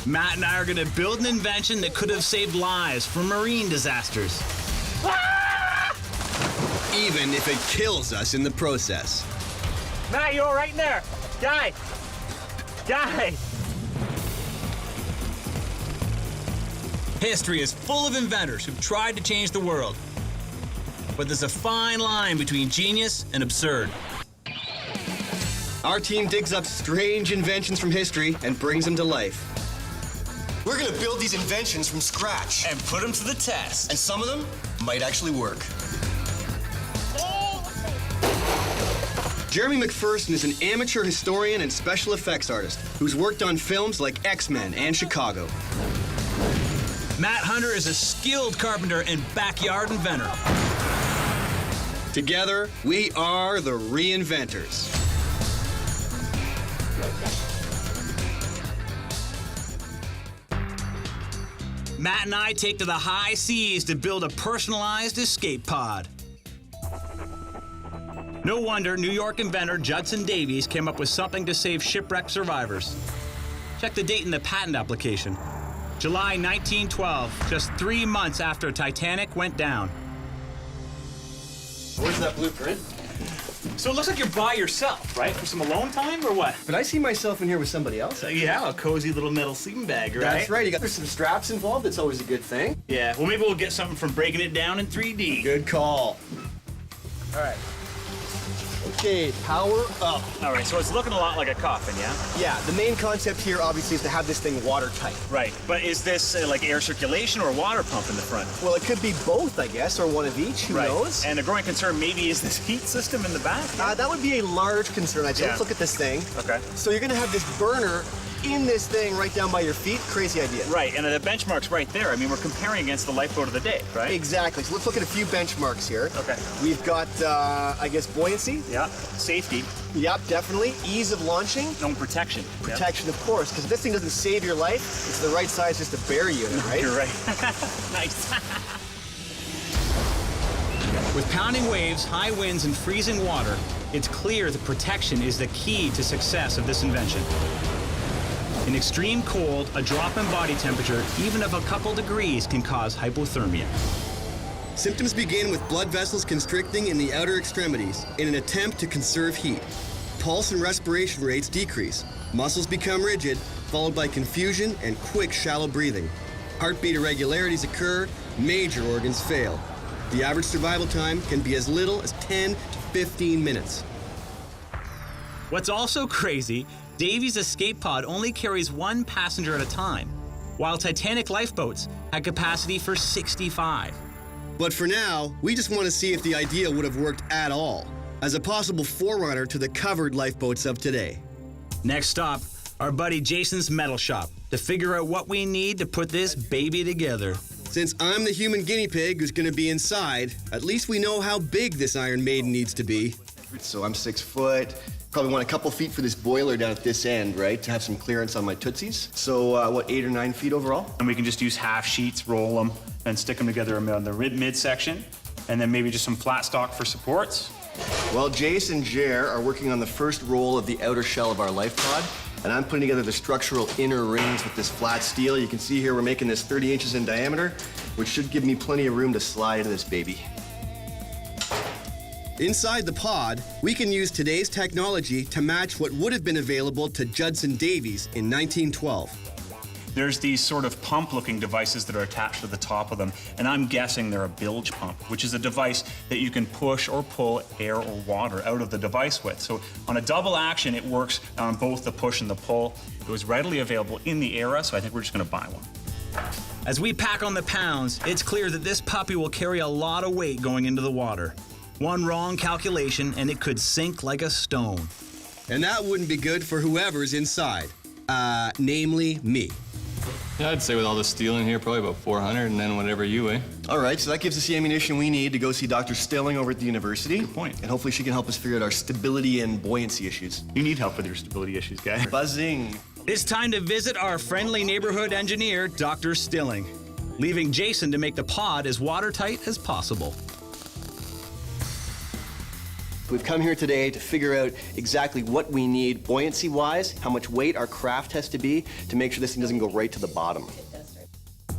Matt and I are going to build an invention that could have saved lives from marine disasters. Even if it kills us in the process. Matt, you all right in there? Guy! Guy! History is full of inventors who've tried to change the world. But there's a fine line between genius and absurd. Our team digs up strange inventions from history and brings them to life. We're gonna build these inventions from scratch. And put them to the test. And some of them might actually work. Jeremy MacPherson is an amateur historian and special effects artist who's worked on films like X-Men and Chicago. Matt Hunter is a skilled carpenter and backyard inventor. Together, we are the Re-Inventors. Matt and I take to the high seas to build a personalized escape pod. No wonder New York inventor Judson Davies came up with something to save shipwreck survivors. Check the date in the patent application. July 1912, just 3 months after Titanic went down. Where's that blueprint? So it looks like you're by yourself, right? For some alone time, or what? But I see myself in here with somebody else. Yeah, a cozy little metal sleeping bag, right? That's right. There's some straps involved. That's always a good thing. Yeah, well, maybe we'll get something from breaking it down in 3D. Good call. All right. Okay, power up. All right, so it's looking a lot like a coffin, yeah? Yeah, the main concept here obviously is to have this thing watertight. Right, but is this like air circulation or a water pump in the front? Well, it could be both, I guess, or one of each, who knows? And a growing concern maybe is this heat system in the back? That would be a large concern, I'd say. Yeah. Let's look at this thing. Okay. So you're gonna have this burner in this thing right down by your feet. Crazy idea. Right, and the benchmark's right there. I mean, we're comparing against the lifeboat of the day, right? Exactly. So let's look at a few benchmarks here. Okay. We've got, I guess, buoyancy. Yeah, safety. Yep, definitely. Ease of launching. No protection. Protection, of course, because if this thing doesn't save your life, it's the right size just to bury you in it, right? You're right. Nice. With pounding waves, high winds, and freezing water, it's clear that protection is the key to success of this invention. In extreme cold, a drop in body temperature, even of a couple degrees, can cause hypothermia. Symptoms begin with blood vessels constricting in the outer extremities in an attempt to conserve heat. Pulse and respiration rates decrease. Muscles become rigid, followed by confusion and quick, shallow breathing. Heartbeat irregularities occur, major organs fail. The average survival time can be as little as 10 to 15 minutes. What's also crazy, Davies' escape pod only carries 1 passenger at a time, while Titanic lifeboats had capacity for 65. But for now, we just want to see if the idea would have worked at all, as a possible forerunner to the covered lifeboats of today. Next stop, our buddy Jason's metal shop, to figure out what we need to put this baby together. Since I'm the human guinea pig who's going to be inside, at least we know how big this Iron Maiden needs to be. So I'm 6 foot. Probably want a couple feet for this boiler down at this end, right? To have some clearance on my tootsies. So, what, 8 or 9 feet overall? And we can just use half sheets, roll them, and stick them together on the midsection, and then maybe just some flat stock for supports. Well, Jace and Jer are working on the first roll of the outer shell of our life pod, and I'm putting together the structural inner rings with this flat steel. You can see here we're making this 30 inches in diameter, which should give me plenty of room to slide into this baby. Inside the pod, we can use today's technology to match what would have been available to Judson Davies in 1912. There's these sort of pump-looking devices that are attached to the top of them, and I'm guessing they're a bilge pump, which is a device that you can push or pull air or water out of the device with. So on a double action, it works on both the push and the pull. It was readily available in the era, so I think we're just gonna buy one. As we pack on the pounds, it's clear that this puppy will carry a lot of weight going into the water. One wrong calculation and it could sink like a stone. And that wouldn't be good for whoever's inside, namely me. Yeah, I'd say with all the steel in here, probably about 400, and then whatever you weigh. All right, so that gives us the ammunition we need to go see Dr. Stilling over at the university. Good point. And hopefully she can help us figure out our stability and buoyancy issues. You need help with your stability issues, guy. Buzzing. It's time to visit our friendly neighborhood engineer, Dr. Stilling, leaving Jason to make the pod as watertight as possible. We've come here today to figure out exactly what we need buoyancy-wise, how much weight our craft has to be to make sure this thing doesn't go right to the bottom.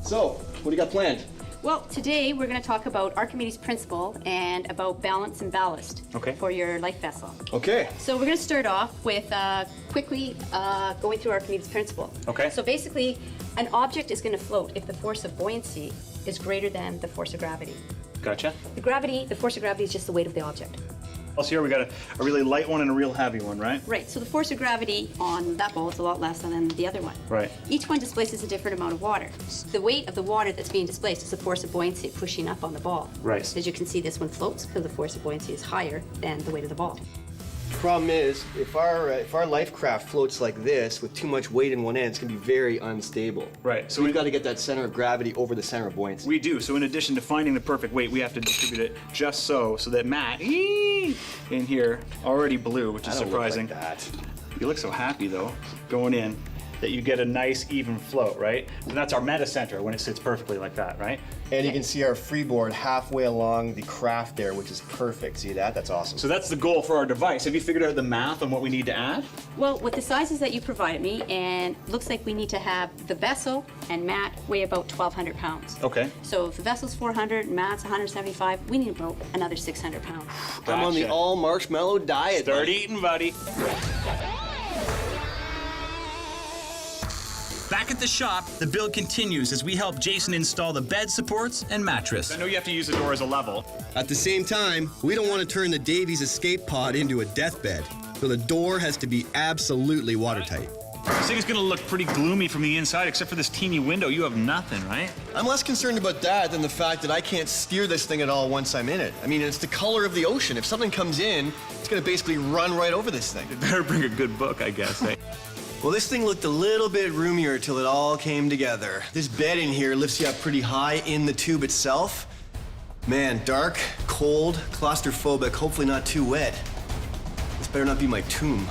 So, what do you got planned? Well, today we're going to talk about Archimedes' principle and about balance and ballast for your life vessel. Okay. So we're going to start off with quickly going through Archimedes' principle. Okay. So basically, an object is going to float if the force of buoyancy is greater than the force of gravity. Gotcha. The force of gravity is just the weight of the object. Also here we got a really light one and a real heavy one, right? Right, so the force of gravity on that ball is a lot less than the other one. Right. Each one displaces a different amount of water. The weight of the water that's being displaced is the force of buoyancy pushing up on the ball. Right. As you can see, this one floats because the force of buoyancy is higher than the weight of the ball. The problem is, if our life craft floats like this with too much weight in one end, it's going to be very unstable. Right. So we've got to get that center of gravity over the center of buoyancy. We do. So in addition to finding the perfect weight, we have to distribute it just so that Matt in here already blew, which is I don't surprising. look like that. You look so happy though, going in, that you get a nice even float, right? So that's our meta center when it sits perfectly like that, right? And you can see our freeboard halfway along the craft there, which is perfect. See that? That's awesome. So that's the goal for our device. Have you figured out the math on what we need to add? Well, with the sizes that you provided me, and looks like we need to have the vessel and Matt weigh about 1,200 pounds. Okay. So if the vessel's 400 and Matt's 175, we need about another 600 pounds. I'm on the Gotcha. all marshmallow diet. Start buddy. eating, buddy. Back at the shop, the build continues as we help Jason install the bed supports and mattress. I know you have to use the door as a level. At the same time, we don't want to turn the Davies escape pod into a deathbed, so the door has to be absolutely watertight. This thing is gonna look pretty gloomy from the inside, except for this teeny window. You have nothing, right? I'm less concerned about that than the fact that I can't steer this thing at all once I'm in it. I mean, it's the color of the ocean. If something comes in, it's gonna basically run right over this thing. Better bring a good book, I guess, eh? Well, this thing looked a little bit roomier till it all came together. This bed in here lifts you up pretty high in the tube itself. Man, dark, cold, claustrophobic, hopefully not too wet. This better not be my tomb.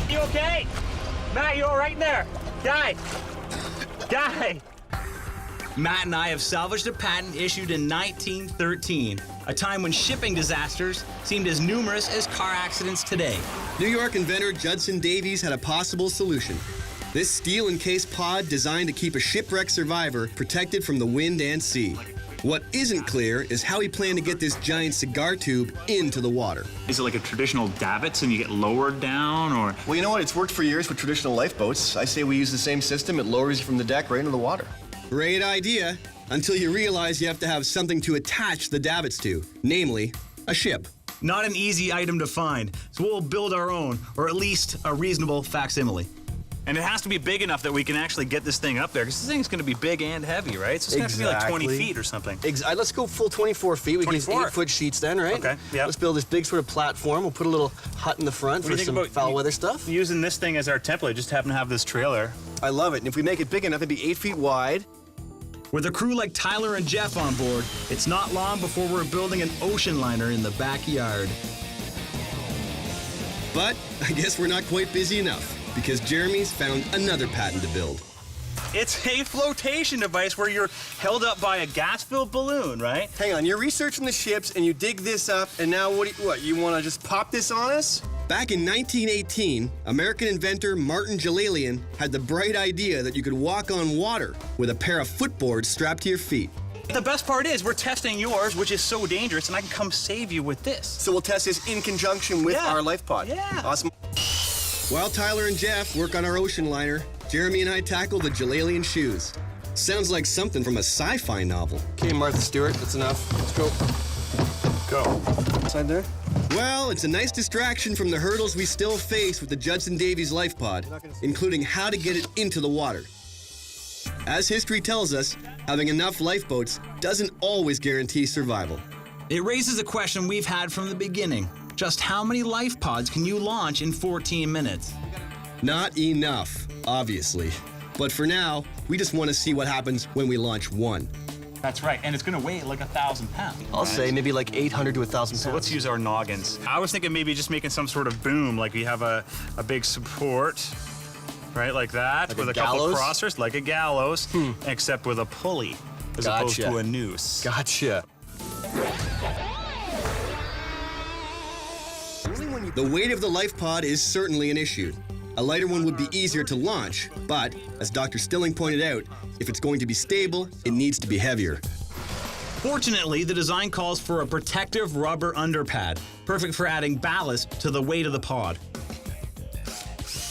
You okay? Matt, you all right in there? Guy! Guy! Matt and I have salvaged a patent issued in 1913, a time when shipping disasters seemed as numerous as car accidents today. New York inventor Judson Davies had a possible solution. This steel encased pod designed to keep a shipwreck survivor protected from the wind and sea. What isn't clear is how he planned to get this giant cigar tube into the water. Is it like a traditional davits and you get lowered down, or? Well, you know what? It's worked for years with traditional lifeboats. I say we use the same system. It lowers you from the deck right into the water. Great idea, until you realize you have to have something to attach the davits to, namely, a ship. Not an easy item to find, so we'll build our own, or at least a reasonable facsimile. And it has to be big enough that we can actually get this thing up there, because this thing's going to be big and heavy, right? So it's going to be like 20 feet or something. Let's go full 24 feet. We can use 24. 8-foot sheets then, right? Okay, yeah. Let's build this big sort of platform. We'll put a little hut in the front What do for you think some about foul weather stuff. Using this thing as our template, just happen to have this trailer. I love it. And if we make it big enough, it'd be 8 feet wide. With a crew like Tyler and Jeff on board, it's not long before we're building an ocean liner in the backyard. But I guess we're not quite busy enough, because Jeremy's found another patent to build. It's a flotation device where you're held up by a gas-filled balloon, right? Hang on, you're researching the ships and you dig this up, and now you want to just pop this on us? Back in 1918, American inventor Martin Jalalian had the bright idea that you could walk on water with a pair of footboards strapped to your feet. The best part is we're testing yours, which is so dangerous, and I can come save you with this. So we'll test this in conjunction with our life pod. Yeah. Awesome. While Tyler and Jeff work on our ocean liner, Jeremy and I tackle the Jalalian shoes. Sounds like something from a sci-fi novel. Okay, Martha Stewart, that's enough. Let's go. Go. Inside there? Well, it's a nice distraction from the hurdles we still face with the Judson Davies life pod, including how to get it into the water. As history tells us, having enough lifeboats doesn't always guarantee survival. It raises a question we've had from the beginning. Just how many life pods can you launch in 14 minutes? Not enough, obviously. But for now, we just want to see what happens when we launch one. That's right, and it's gonna weigh like 1,000 pounds. I'll say maybe like 800 to 1,000 pounds. So let's use our noggins. I was thinking maybe just making some sort of boom, like we have a big support, right, like that, Like with a a couple gallows? crossers, like a gallows, except with a pulley, as opposed Gotcha. to a noose. Gotcha. The weight of the life pod is certainly an issue. A lighter one would be easier to launch, but, as Dr. Stilling pointed out, if it's going to be stable, it needs to be heavier. Fortunately, the design calls for a protective rubber underpad, perfect for adding ballast to the weight of the pod.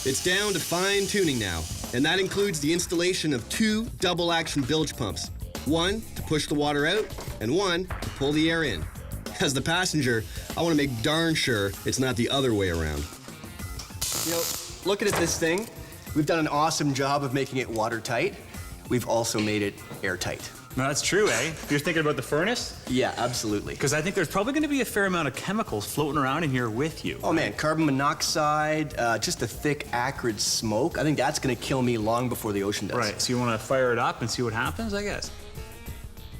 It's down to fine tuning now, and that includes the installation of 2 double-action bilge pumps. One to push the water out, and one to pull the air in. As the passenger, I want to make darn sure it's not the other way around. You know, looking at this thing, we've done an awesome job of making it watertight. We've also made it airtight. No, that's true, eh? You're thinking about the furnace? Yeah, absolutely. Because I think there's probably going to be a fair amount of chemicals floating around in here with you. Oh man, carbon monoxide, just a thick, acrid smoke. I think that's gonna kill me long before the ocean does. Right, so you want to fire it up and see what happens, I guess?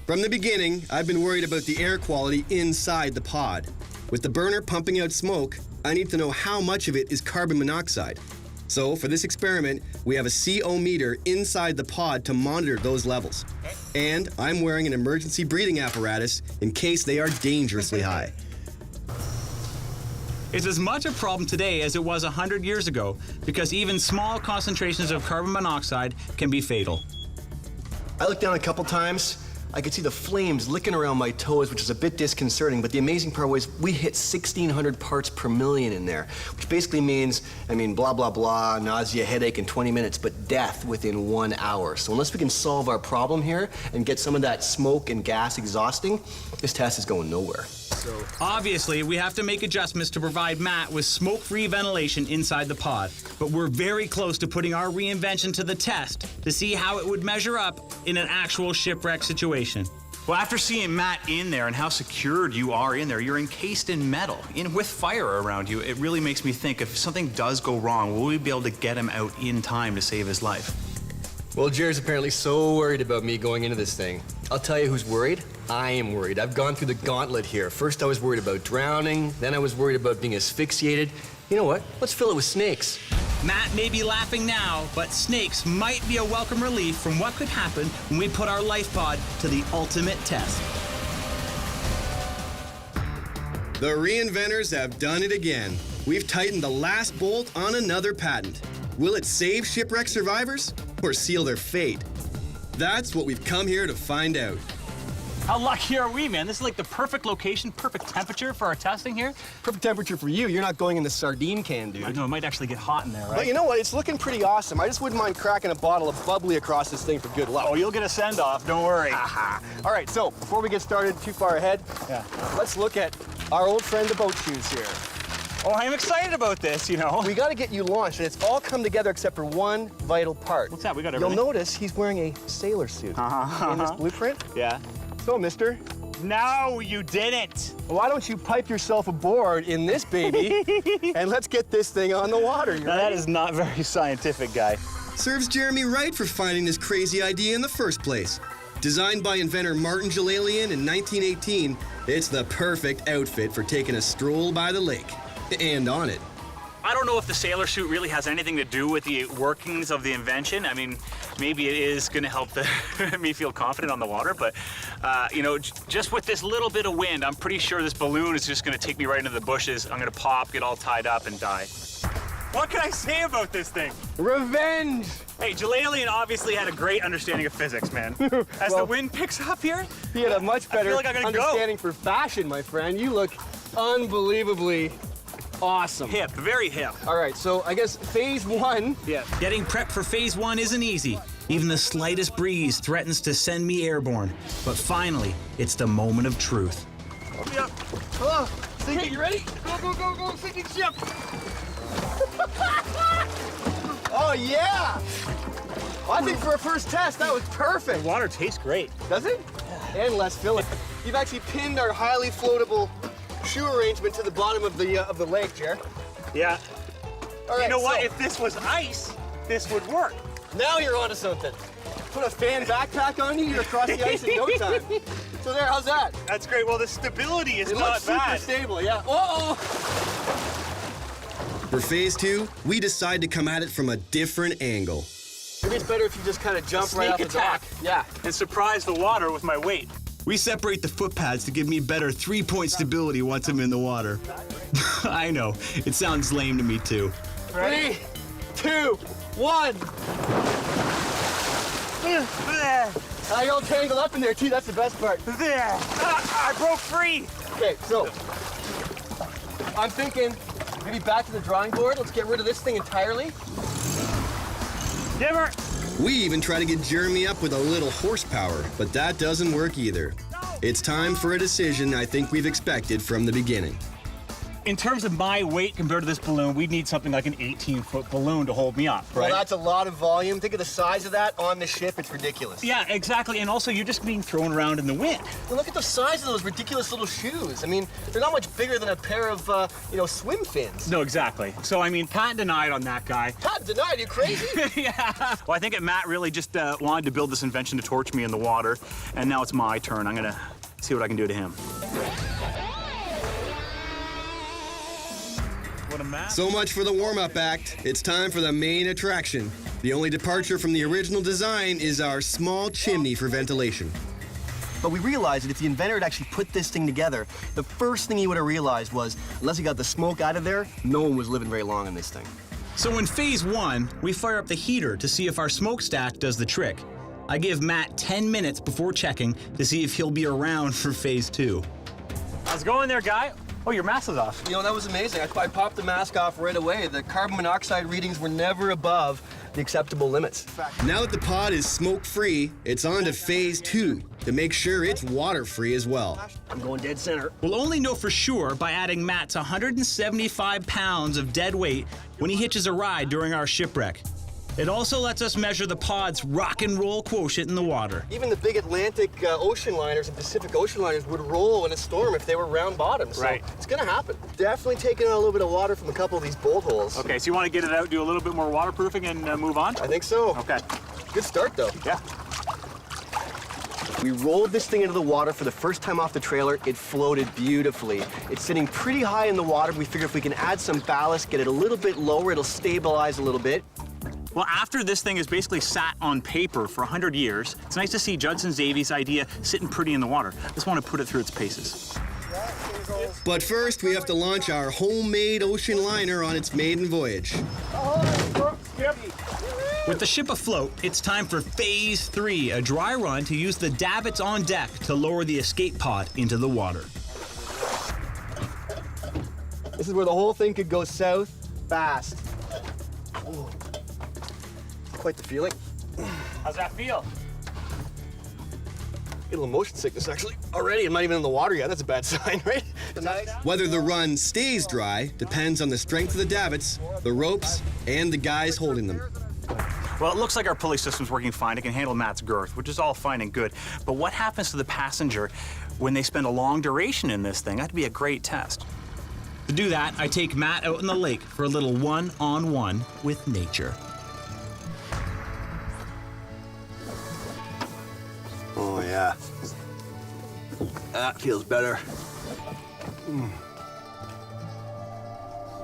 From the beginning, I've been worried about the air quality inside the pod. With the burner pumping out smoke, I need to know how much of it is carbon monoxide. So for this experiment, we have a CO meter inside the pod to monitor those levels. And I'm wearing an emergency breathing apparatus in case they are dangerously high. It's as much a problem today as it was 100 years ago, because even small concentrations of carbon monoxide can be fatal. I looked down a couple times. I could see the flames licking around my toes, which is a bit disconcerting, but the amazing part was we hit 1,600 parts per million in there, which basically means, blah, blah, blah, nausea, headache in 20 minutes, but death within 1 hour. So unless we can solve our problem here and get some of that smoke and gas exhausting, this test is going nowhere. Obviously, we have to make adjustments to provide Matt with smoke-free ventilation inside the pod, but we're very close to putting our reinvention to the test to see how it would measure up in an actual shipwreck situation. Well, after seeing Matt in there and how secured you are in there, you're encased in metal, with fire around you. It really makes me think if something does go wrong, will we be able to get him out in time to save his life? Well, Jared's apparently so worried about me going into this thing. I'll tell you who's worried. I am worried. I've gone through the gauntlet here. First I was worried about drowning, then I was worried about being asphyxiated. You know what? Let's fill it with snakes. Matt may be laughing now, but snakes might be a welcome relief from what could happen when we put our life pod to the ultimate test. The Re-Inventors have done it again. We've tightened the last bolt on another patent. Will it save shipwreck survivors or seal their fate? That's what we've come here to find out. How lucky are we, man? This is like the perfect location, perfect temperature for our testing here. Perfect temperature for you. You're not going in the sardine can, dude. I know, it might actually get hot in there, right? But you know what? It's looking pretty awesome. I just wouldn't mind cracking a bottle of bubbly across this thing for good luck. Oh, you'll get a send-off, don't worry. All right, so before we get started too far ahead, let's look at our old friend, the boat shoes here. Oh, I'm excited about this, you know. We got to get you launched, and it's all come together except for one vital part. What's that? We got everything. You'll notice he's wearing a sailor suit in this blueprint. Yeah. So, mister, No, you didn't. why don't you pipe yourself aboard in this baby, and let's get this thing on the water. Now, that is not very scientific, guy. Serves Jeremy right for finding this crazy idea in the first place. Designed by inventor Martin Jalalian in 1918, it's the perfect outfit for taking a stroll by the lake. And on it. I don't know if the sailor suit really has anything to do with the workings of the invention. I mean, maybe it is going to help me feel confident on the water, but, you know, just with this little bit of wind, I'm pretty sure this balloon is just going to take me right into the bushes. I'm going to pop, get all tied up, and die. What can I say about this thing? Revenge! Hey, Jalalian obviously had a great understanding of physics, man. As the wind picks up here, He had a much better like I'm gonna understanding for fashion, my friend. You look unbelievably awesome. hip, very hip. All right, so I guess phase one. Yeah. Getting prepped for phase one isn't easy. Even the slightest breeze threatens to send me airborne. But finally, it's the moment of truth. Yeah. Oh, sinking, you ready? Go, go, go, go, sinking ship. Oh, yeah. Well, I think for a first test, that was perfect. The water tastes great. Does it? And less filling. You've actually pinned our highly floatable shoe arrangement to the bottom of the lake, Jer. Yeah. All right, You know what? so If this was ice, this would work. now you're onto something. Put a fan backpack on you, you're across the ice in no time. So there, how's that? That's great. Well, the stability is It not looks super bad. stable, yeah. Uh-oh! For phase two, we decide to come at it from a different angle. Maybe it's better if you just kind of jump right Sneak off the attack. dock. Yeah. And surprise the water with my weight. We separate the foot pads to give me better 3-point stability once I'm in the water. I know, it sounds lame to me too. 3, 2, 1. I got all tangled up in there too, that's the best part. I broke free. Okay, so I'm thinking maybe back to the drawing board. Let's get rid of this thing entirely. Dimmer. We even try to get Jeremy up with a little horsepower, but that doesn't work either. It's time for a decision I think we've expected from the beginning. In terms of my weight compared to this balloon, we'd need something like an 18-foot balloon to hold me up, right? Well, that's a lot of volume. Think of the size of that on the ship. It's ridiculous. Yeah, exactly. And also, you're just being thrown around in the wind. Well, look at the size of those ridiculous little shoes. I mean, they're not much bigger than a pair of, swim fins. No, exactly. So, I mean, Pat denied on that guy. Pat denied, you crazy? Yeah. Well, I think that Matt really just wanted to build this invention to torch me in the water, and now it's my turn. I'm gonna see what I can do to him. So much for the warm-up act. It's time for the main attraction. The only departure from the original design is our small chimney for ventilation. But we realized that if the inventor had actually put this thing together, the first thing he would have realized was, unless he got the smoke out of there, no one was living very long in this thing. So in phase 1, we fire up the heater to see if our smokestack does the trick. I give Matt 10 minutes before checking to see if he'll be around for phase 2. How's it going there, guy? Oh, your mask is off. You know, that was amazing. I popped the mask off right away. The carbon monoxide readings were never above the acceptable limits. Now that the pod is smoke-free, it's on to phase 2 to make sure it's water-free as well. I'm going dead center. We'll only know for sure by adding Matt's 175 pounds of dead weight when he hitches a ride during our shipwreck. It also lets us measure the pod's rock and roll quotient in the water. Even the big Atlantic ocean liners and Pacific ocean liners would roll in a storm if they were round bottoms. So Right. it's gonna happen. Definitely taking out a little bit of water from a couple of these bolt holes. Okay, so you want to get it out, do a little bit more waterproofing, and move on? I think so. Okay. Good start though. Yeah. We rolled this thing into the water for the first time off the trailer. It floated beautifully. It's sitting pretty high in the water. We figure if we can add some ballast, get it a little bit lower, it'll stabilize a little bit. Well, after this thing has basically sat on paper for 100 years, it's nice to see Judson Davies' idea sitting pretty in the water. I just want to put it through its paces. But first, we have to launch our homemade ocean liner on its maiden voyage. With the ship afloat, it's time for phase 3, a dry run to use the davits on deck to lower the escape pod into the water. This is where the whole thing could go south fast. Ooh. Quite the feeling. How's that feel? Get a little motion sickness actually. Already, I'm not even in the water yet. That's a bad sign, right? Whether the run stays dry depends on the strength of the davits, the ropes, and the guys holding them. Well, it looks like our pulley system's working fine. It can handle Matt's girth, which is all fine and good. But what happens to the passenger when they spend a long duration in this thing? That'd be a great test. To do that, I take Matt out in the lake for a little one-on-one with nature. Oh, yeah. That feels better.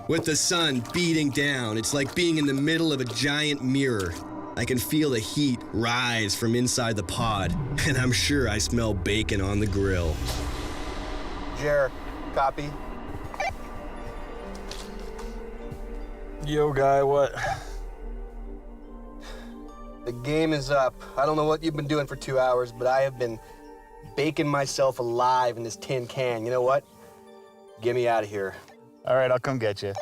With the sun beating down, it's like being in the middle of a giant mirror. I can feel the heat rise from inside the pod, and I'm sure I smell bacon on the grill. Jer, copy. Yo, guy, what? The game is up. I don't know what you've been doing for 2 hours, but I have been baking myself alive in this tin can. You know what? Get me out of here. All right, I'll come get you.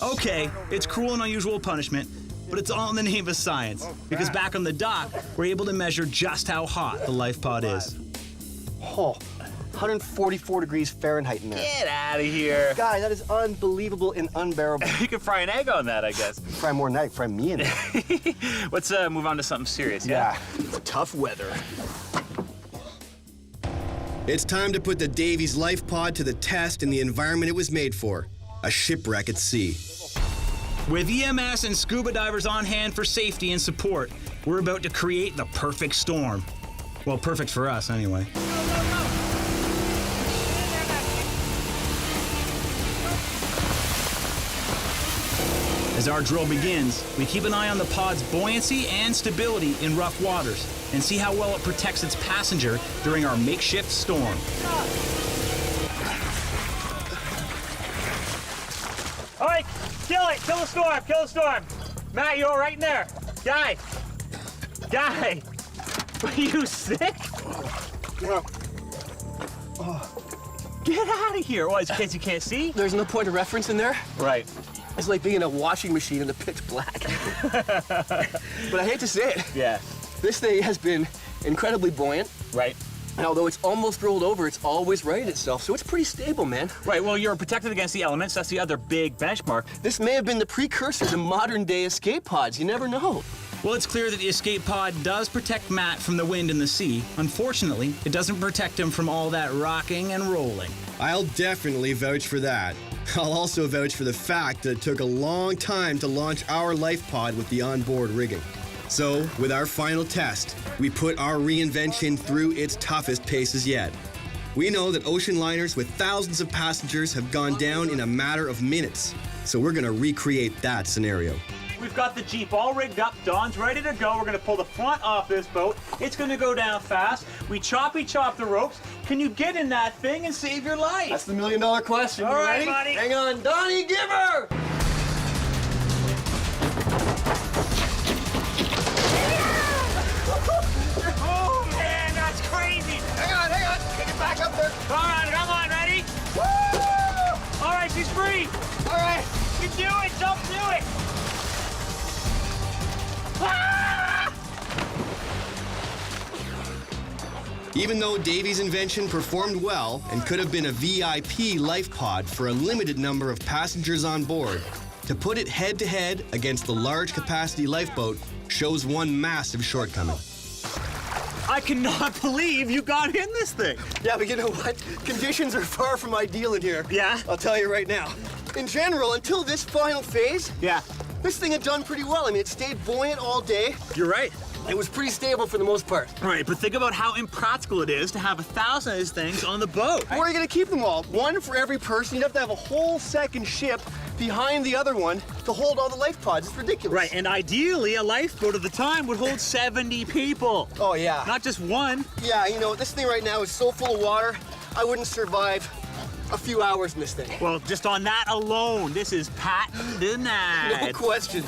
Okay, it's cruel and unusual punishment, but it's all in the name of science. Because back on the dock, we're able to measure just how hot the life pod is. Oh, 144 degrees Fahrenheit in there. Get out of here. Guy, that is unbelievable and unbearable. You can fry an egg on that, I guess. Fry more than that, fry me in there. Let's move on to something serious, Yeah, tough weather. It's time to put the Davies life pod to the test in the environment it was made for, a shipwreck at sea. With EMS and scuba divers on hand for safety and support, we're about to create the perfect storm. Well, perfect for us, anyway. As our drill begins, we keep an eye on the pod's buoyancy and stability in rough waters and see how well it protects its passenger during our makeshift storm. All right, kill it. Kill the storm. Kill the storm. Matt, you all right in there? Guy. Are you sick? No. Get out of here. What, in case you can't see? There's no point of reference in there. Right. It's like being in a washing machine in the pitch black. But I hate to say it, Yeah. this thing has been incredibly buoyant. Right. And although it's almost rolled over, it's always righted itself, so it's pretty stable, man. Right, well, you're protected against the elements. That's the other big benchmark. This may have been the precursor to modern-day escape pods. You never know. Well, it's clear that the escape pod does protect Matt from the wind and the sea. Unfortunately, it doesn't protect him from all that rocking and rolling. I'll definitely vouch for that. I'll also vouch for the fact that it took a long time to launch our life pod with the onboard rigging. So, with our final test, we put our reinvention through its toughest paces yet. We know that ocean liners with thousands of passengers have gone down in a matter of minutes, so we're gonna recreate that scenario. We've got the Jeep all rigged up. Don's ready to go. We're going to pull the front off this boat. It's going to go down fast. We chop the ropes. Can you get in that thing and save your life? That's the million-dollar question. All You right, ready? buddy. Hang on, Donnie, give her! Oh, man, that's crazy. Hang on, get it back up there. Come on, ready? Woo! All right, she's free. All right. You can do it. Jump to it. Ah! Even though Davy's invention performed well and could have been a VIP life pod for a limited number of passengers on board, to put it head-to-head against the large-capacity lifeboat shows one massive shortcoming. I cannot believe you got in this thing. Yeah, but you know what? Conditions are far from ideal in here. Yeah? I'll tell you right now. In general, until this final phase, Yeah, this thing had done pretty well. I mean, it stayed buoyant all day. you're right. It was pretty stable for the most part. Right, but think about how impractical it is to have 1,000 of these things on the boat. Where are you going to keep them all? One for every person. You'd have to have a whole second ship behind the other one to hold all the life pods. It's ridiculous. Right, and ideally, a lifeboat at the time would hold 70 people. Oh, yeah. Not just one. Yeah, you know, this thing right now is so full of water, I wouldn't survive a few hours in this thing. Well, just on that alone, this is patent denied. No question.